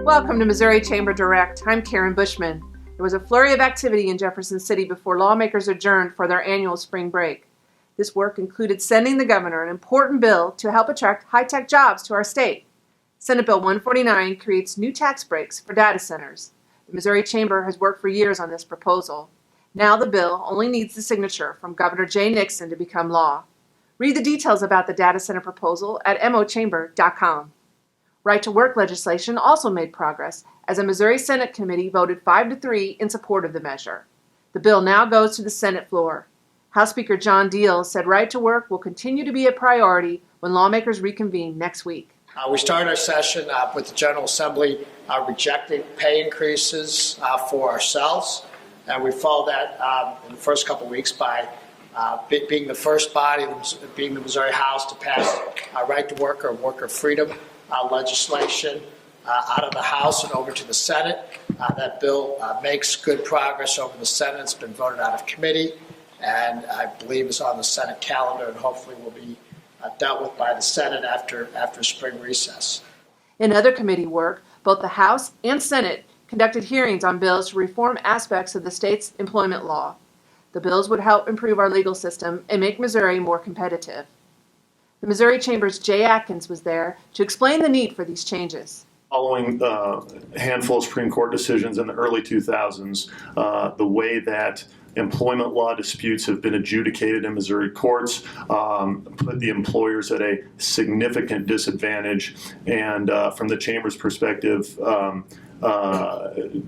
Welcome to Missouri Chamber Direct. I'm Karen Bushman. There was a flurry of activity in Jefferson City before lawmakers adjourned for their annual spring break. This work included sending the governor an important bill to help attract high-tech jobs to our state. Senate Bill 149 creates new tax breaks for data centers. The Missouri Chamber has worked for years on this proposal. Now the bill only needs the signature from Governor Jay Nixon to become law. Read the details about the data center proposal at mochamber.com. Right-to-work legislation also made progress as a Missouri Senate committee voted 5-3 in support of the measure. The bill now goes to the Senate floor. House Speaker John Deal said right-to-work will continue to be a priority when lawmakers reconvene next week. We started our session with the General Assembly rejecting pay increases for ourselves, and we followed that in the first couple of weeks by being the first body, being the Missouri House, to pass right-to-work or worker freedom legislation out of the House and over to the Senate. That bill makes good progress over the Senate. It's been voted out of committee, and I believe is on the Senate calendar, and hopefully will be dealt with by the Senate after spring recess. In other committee work, both the House and Senate conducted hearings on bills to reform aspects of the state's employment law. The bills would help improve our legal system and make Missouri more competitive. The Missouri Chamber's Jay Atkins was there to explain the need for these changes. Following a handful of Supreme Court decisions in the early 2000s, the way that employment law disputes have been adjudicated in Missouri courts put the employers at a significant disadvantage, and from the Chamber's perspective,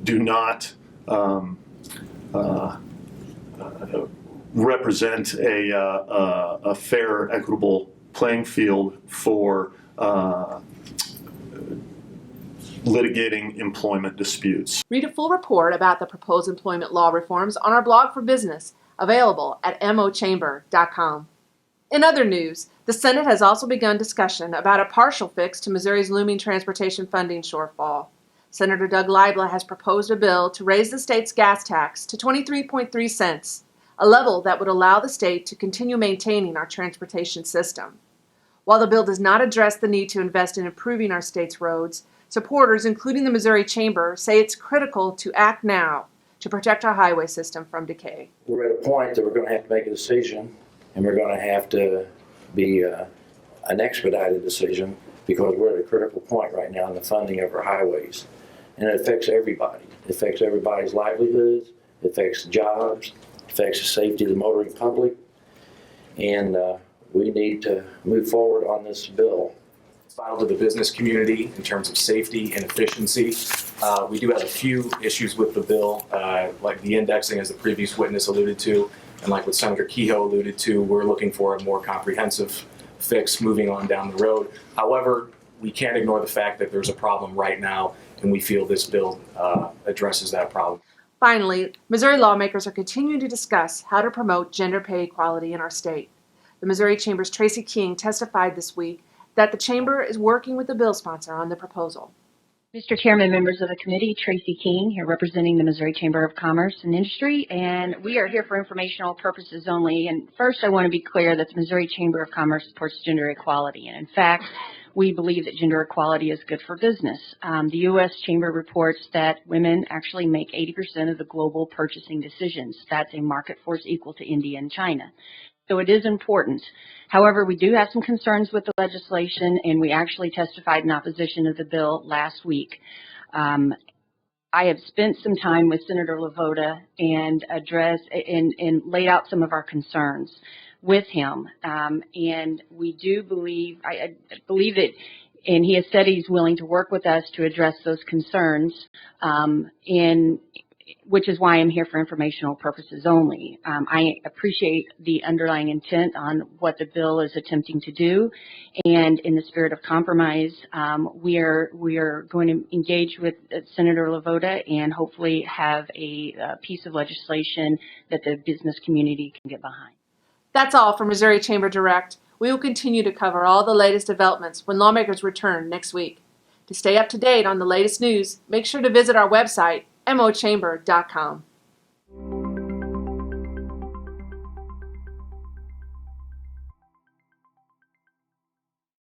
do not represent a fair, equitable playing field for litigating employment disputes. Read a full report about the proposed employment law reforms on our blog for business, available at mochamber.com. In other news, the Senate has also begun discussion about a partial fix to Missouri's looming transportation funding shortfall. Senator Doug Leibla has proposed a bill to raise the state's gas tax to 23.3 cents, a level that would allow the state to continue maintaining our transportation system. While the bill does not address the need to invest in improving our state's roads, supporters, including the Missouri Chamber, say it's critical to act now to protect our highway system from decay. We're at a point that we're going to have to make a decision, and we're going to have to be an expedited decision, because we're at a critical point right now in the funding of our highways. And it affects everybody. It affects everybody's livelihoods, it affects jobs, it affects the safety of the motoring public, and we need to move forward on this bill. It's vital to the business community in terms of safety and efficiency. We do have a few issues with the bill, like the indexing, as the previous witness alluded to, and like what Senator Kehoe alluded to. We're looking for a more comprehensive fix moving on down the road. However, we can't ignore the fact that there's a problem right now, and we feel this bill addresses that problem. Finally, Missouri lawmakers are continuing to discuss how to promote gender pay equality in our state. The Missouri Chamber's Tracy King testified this week that the Chamber is working with the bill sponsor on the proposal. Mr. Chairman, members of the committee, Tracy King here representing the Missouri Chamber of Commerce and Industry, and we are here for informational purposes only. And first, I want to be clear that the Missouri Chamber of Commerce supports gender equality, and in fact, we believe that gender equality is good for business. The U.S. Chamber reports that women actually make 80% of the global purchasing decisions. That's a market force equal to India and China. So it is important. However, we do have some concerns with the legislation, and we actually testified in opposition of the bill last week. I have spent some time with Senator LaVota and laid out some of our concerns with him. And we do believe, I believe that, and he has said he's willing to work with us to address those concerns, which is why I'm here for informational purposes only. I appreciate the underlying intent on what the bill is attempting to do, and in the spirit of compromise, we are going to engage with Senator LaVota and hopefully have a piece of legislation that the business community can get behind. That's all for Missouri Chamber Direct. We will continue to cover all the latest developments when lawmakers return next week. To stay up to date on the latest news, make sure to visit our website, mochamber.com.